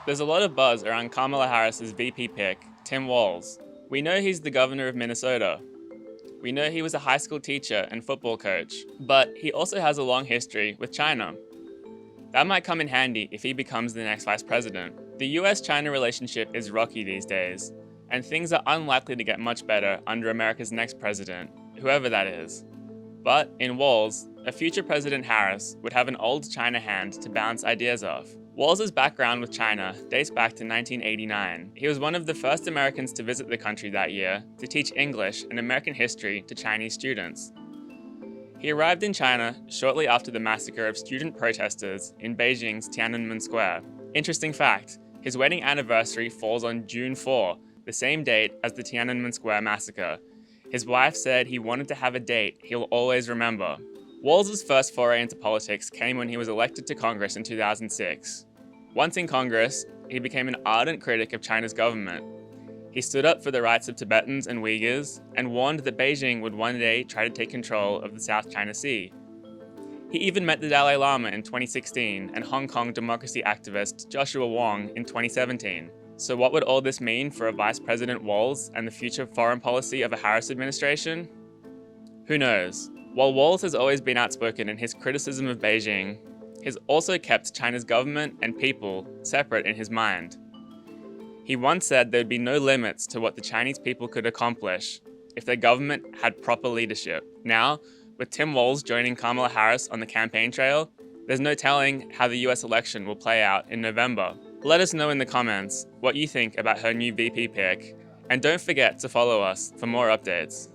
There's a lot of buzz around Kamala Harris's VP pick, Tim Walz. We know he's the governor of Minnesota. We know he was a high school teacher and football coach, but he also has a long history with China. That might come in handy if he becomes the next vice president. The US-China relationship is rocky these days, and things are unlikely to get much better under America's next president, whoever that is. But in Walz, a future President Harris would have an old China hand to bounce ideas off. Walz's background with China dates back to 1989. He was one of the first Americans to visit the country that year to teach English and American history to Chinese students. He arrived in China shortly after the massacre of student protesters in Beijing's Tiananmen Square. Interesting fact, his wedding anniversary falls on June 4, the same date as the Tiananmen Square massacre. His wife said he wanted to have a date he'll always remember. Walz's first foray into politics came when he was elected to Congress in 2006. Once in Congress, he became an ardent critic of China's government. He stood up for the rights of Tibetans and Uyghurs and warned that Beijing would one day try to take control of the South China Sea. He even met the Dalai Lama in 2016 and Hong Kong democracy activist Joshua Wong in 2017. So what would all this mean for a Vice President Walz and the future foreign policy of a Harris administration? Who knows? While Walz has always been outspoken in his criticism of Beijing, he's also kept China's government and people separate in his mind. He once said there'd be no limits to what the Chinese people could accomplish if their government had proper leadership. Now, with Tim Walz joining Kamala Harris on the campaign trail, there's no telling how the US election will play out in November. Let us know in the comments what you think about her new VP pick, and don't forget to follow us for more updates.